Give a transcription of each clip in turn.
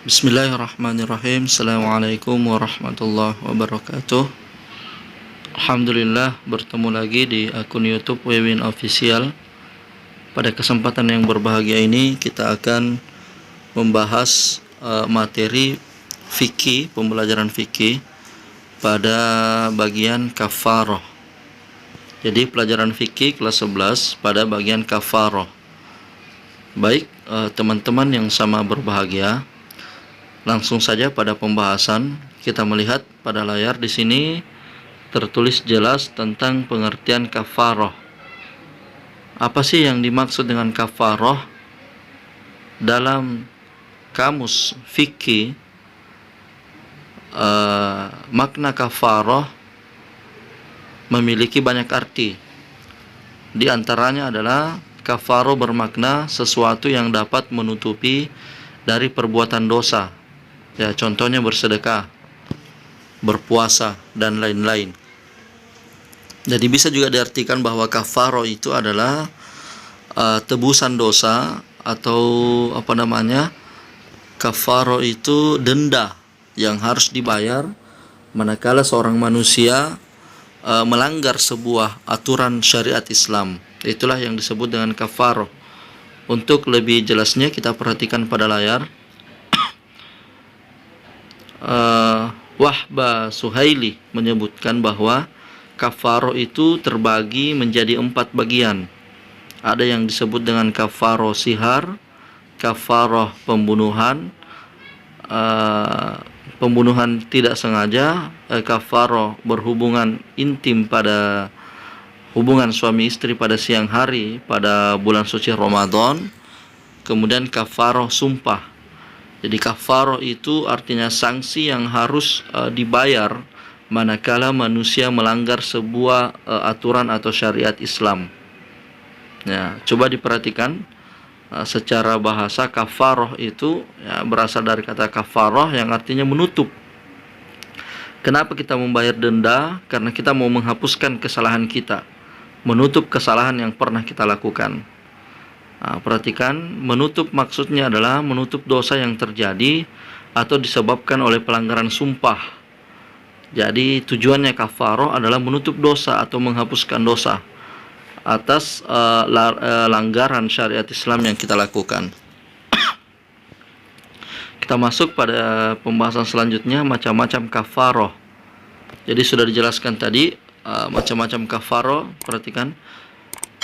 Bismillahirrahmanirrahim. Assalamualaikum warahmatullahi wabarakatuh. Alhamdulillah, bertemu lagi di akun YouTube Wewin Official. Pada kesempatan yang berbahagia ini kita akan membahas materi fikih, pembelajaran fikih pada bagian kafarah. Jadi pelajaran fikih kelas 11 pada bagian kafarah. Baik, teman-teman yang sama berbahagia, langsung saja pada pembahasan. Kita melihat pada layar di sini tertulis jelas tentang pengertian kafarah. Apa sih yang dimaksud dengan kafarah? Dalam kamus fikih, makna kafarah memiliki banyak arti. Di antaranya adalah kafarah bermakna sesuatu yang dapat menutupi dari perbuatan dosa. Ya, contohnya bersedekah, berpuasa, dan lain-lain. Jadi bisa juga diartikan bahwa kafarah itu adalah tebusan dosa, atau kafarah itu denda yang harus dibayar manakala seorang manusia melanggar sebuah aturan syariat Islam. Itulah yang disebut dengan kafarah. Untuk lebih jelasnya kita perhatikan pada layar. Wahbah Suhaili menyebutkan bahwa kafarah itu terbagi menjadi 4 bagian. Ada yang disebut dengan kafarah sihar, kafarah pembunuhan, pembunuhan tidak sengaja, kafarah berhubungan intim pada hubungan suami istri pada siang hari pada bulan suci Ramadan, kemudian kafarah sumpah. Jadi kafarah itu artinya sanksi yang harus dibayar manakala manusia melanggar sebuah aturan atau syariat Islam. Ya, coba diperhatikan secara bahasa kafarah itu berasal dari kata kafarah yang artinya menutup. Kenapa kita membayar denda? Karena kita mau menghapuskan kesalahan kita, menutup kesalahan yang pernah kita lakukan. Perhatikan, menutup maksudnya adalah menutup dosa yang terjadi atau disebabkan oleh pelanggaran sumpah. Jadi tujuannya kafarah adalah menutup dosa atau menghapuskan dosa atas langgaran syariat Islam yang kita lakukan. Kita masuk pada pembahasan selanjutnya, macam-macam kafarah. Jadi sudah dijelaskan tadi macam-macam kafarah. Perhatikan,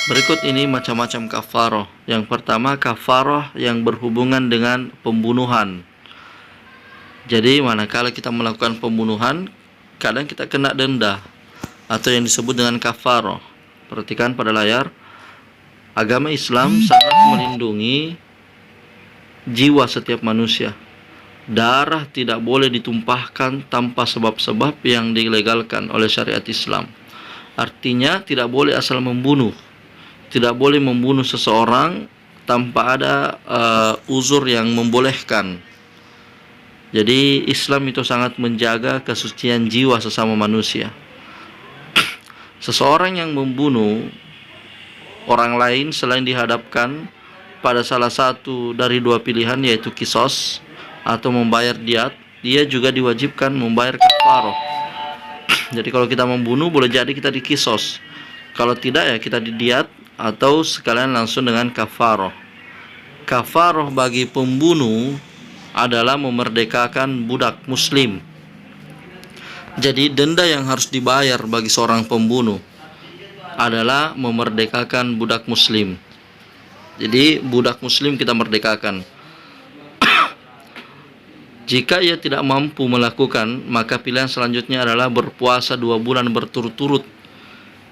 berikut ini macam-macam kafarah. Yang pertama, kafarah yang berhubungan dengan pembunuhan. Jadi manakala kita melakukan pembunuhan, kadang kita kena denda atau yang disebut dengan kafarah. Perhatikan pada layar. Agama Islam sangat melindungi jiwa setiap manusia. Darah tidak boleh ditumpahkan tanpa sebab-sebab yang dilegalkan oleh syariat Islam. Artinya tidak boleh asal membunuh. Tidak boleh membunuh seseorang tanpa ada uzur yang membolehkan. Jadi Islam itu sangat menjaga kesucian jiwa sesama manusia. Seseorang yang membunuh orang lain selain dihadapkan pada salah satu dari 2 pilihan, yaitu kisos atau membayar diat, dia juga diwajibkan membayar kafarah. Jadi kalau kita membunuh boleh jadi kita dikisos, kalau tidak ya kita didiat atau sekalian langsung dengan kafarah. Kafarah bagi pembunuh adalah memerdekakan budak muslim. Jadi denda yang harus dibayar bagi seorang pembunuh adalah memerdekakan budak muslim. Jadi budak muslim kita merdekakan. Jika ia tidak mampu melakukan, maka pilihan selanjutnya adalah berpuasa 2 bulan berturut-turut.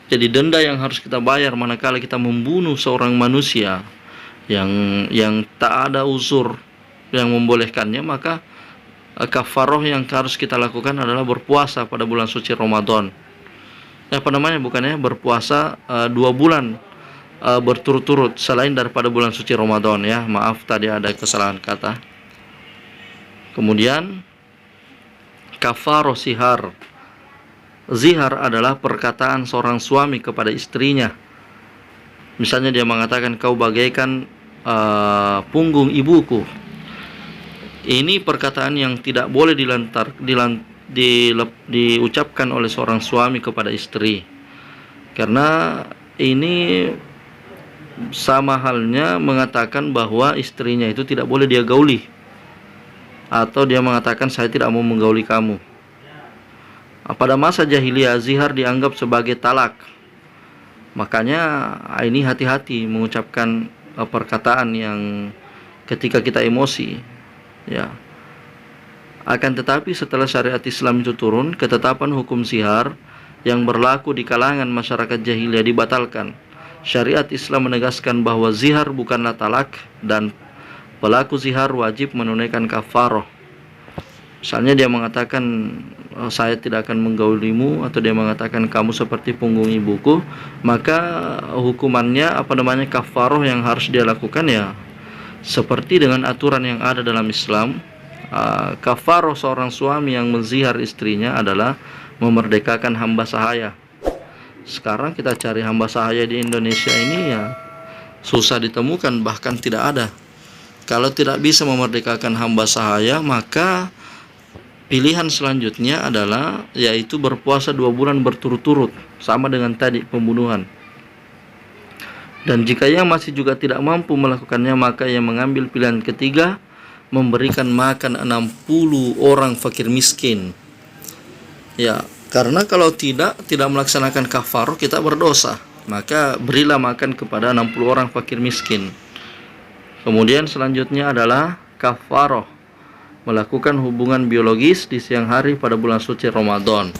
Jadi denda yang harus kita bayar manakala kita membunuh seorang manusia yang tak ada uzur yang membolehkannya, maka kafarah yang harus kita lakukan adalah berpuasa pada bulan suci Ramadan. Bukannya berpuasa 2 bulan berturut-turut selain daripada bulan suci Ramadan, ya. Maaf tadi ada kesalahan kata. Kemudian kafarah sihar. Zihar adalah perkataan seorang suami kepada istrinya. Misalnya dia mengatakan, kau bagaikan punggung ibuku. Ini perkataan yang tidak boleh diucapkan oleh seorang suami kepada istri, karena ini sama halnya mengatakan bahwa istrinya itu tidak boleh dia gauli, atau dia mengatakan saya tidak mau menggauli kamu. Pada masa jahiliyah zihar dianggap sebagai talak. Makanya ini hati-hati mengucapkan perkataan yang ketika kita emosi, ya. Akan tetapi setelah syariat Islam itu turun, ketetapan hukum zihar yang berlaku di kalangan masyarakat jahiliyah dibatalkan. Syariat Islam menegaskan bahwa zihar bukanlah talak dan pelaku zihar wajib menunaikan kafaroh. Misalnya dia mengatakan saya tidak akan menggaulimu, atau dia mengatakan kamu seperti punggung ibuku, maka hukumannya kafaroh yang harus dia lakukan, ya seperti dengan aturan yang ada dalam Islam. Kafaroh seorang suami yang menzihar istrinya adalah memerdekakan hamba sahaya. Sekarang kita cari hamba sahaya di Indonesia ini ya susah ditemukan, bahkan tidak ada. Kalau tidak bisa memerdekakan hamba sahaya, maka pilihan selanjutnya adalah yaitu berpuasa 2 bulan berturut-turut, sama dengan tadi pembunuhan. Dan jika ia masih juga tidak mampu melakukannya, maka ia mengambil pilihan ketiga, memberikan makan 60 orang fakir miskin. Ya, karena kalau tidak melaksanakan kafaroh, kita berdosa. Maka berilah makan kepada 60 orang fakir miskin. Kemudian selanjutnya adalah kafaroh, melakukan hubungan biologis di siang hari pada bulan suci Ramadan.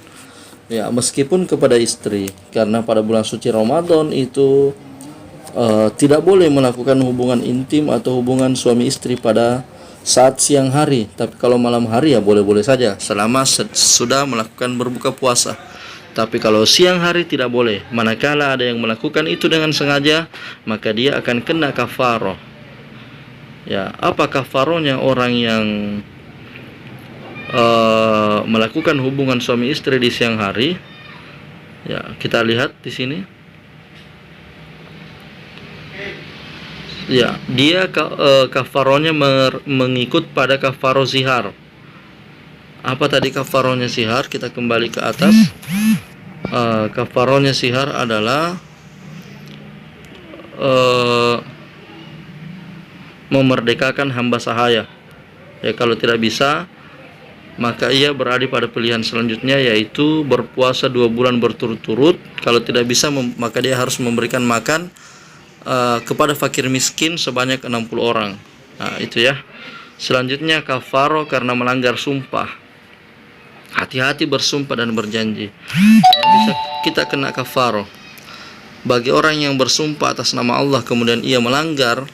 Ya, meskipun kepada istri, karena pada bulan suci Ramadan itu tidak boleh melakukan hubungan intim atau hubungan suami istri pada saat siang hari. Tapi kalau malam hari ya boleh-boleh saja, selama sudah melakukan berbuka puasa. Tapi kalau siang hari tidak boleh. Manakala ada yang melakukan itu dengan sengaja, maka dia akan kena kafaroh. Ya, apa kafarohnya orang yang melakukan hubungan suami istri di siang hari? Ya, kita lihat di sini. Ya, dia kafarohnya mengikut pada kafaroh zihar. Apa tadi kafarohnya zihar? Kita kembali ke atas. Kafarohnya zihar adalah memerdekakan hamba sahaya. Ya, kalau tidak bisa, maka ia berada pada pilihan selanjutnya, yaitu berpuasa 2 bulan berturut-turut. Kalau tidak bisa, maka dia harus memberikan makan kepada fakir miskin sebanyak 60 orang. Nah, itu ya. Selanjutnya kafaroh karena melanggar sumpah. Hati-hati bersumpah dan berjanji. Bisa kita kena kafaroh. Bagi orang yang bersumpah atas nama Allah kemudian ia melanggar,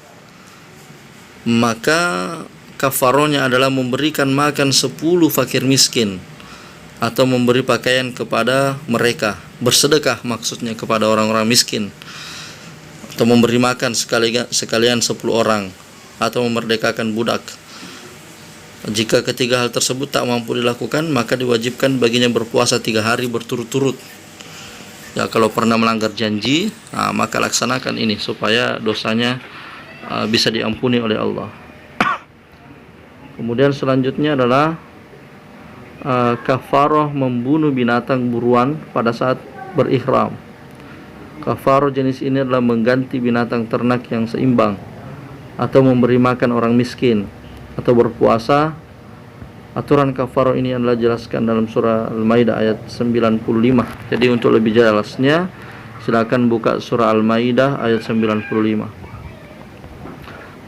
maka kafarohnya adalah memberikan makan 10 fakir miskin, atau memberi pakaian kepada mereka, bersedekah maksudnya kepada orang-orang miskin, atau memberi makan sekalian 10 orang, atau memerdekakan budak. Jika ketiga hal tersebut tak mampu dilakukan, maka diwajibkan baginya berpuasa 3 hari berturut-turut. Ya, kalau pernah melanggar janji, maka laksanakan ini supaya dosanya bisa diampuni oleh Allah. Kemudian selanjutnya adalah kafaroh membunuh binatang buruan pada saat berihram. Kafaroh jenis ini adalah mengganti binatang ternak yang seimbang, atau memberi makan orang miskin, atau berpuasa. Aturan kafaroh ini adalah jelaskan dalam surah Al-Maidah ayat 95. Jadi untuk lebih jelasnya silakan buka surah Al-Maidah ayat 95.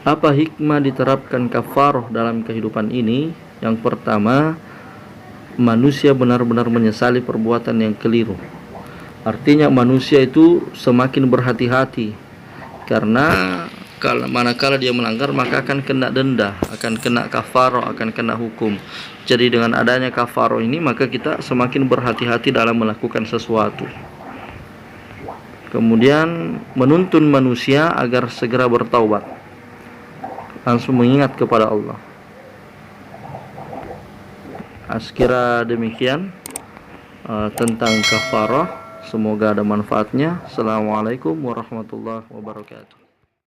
Apa hikmah diterapkan kafaroh dalam kehidupan ini? Yang pertama, manusia benar-benar menyesali perbuatan yang keliru. Artinya manusia itu semakin berhati-hati, karena manakala dia melanggar maka akan kena denda, akan kena kafaroh, akan kena hukum. Jadi dengan adanya kafaroh ini maka kita semakin berhati-hati dalam melakukan sesuatu. Kemudian menuntun manusia agar segera bertaubat, langsung mengingat kepada Allah. Sekira demikian tentang kafaroh. Semoga ada manfaatnya. Assalamualaikum warahmatullahi wabarakatuh.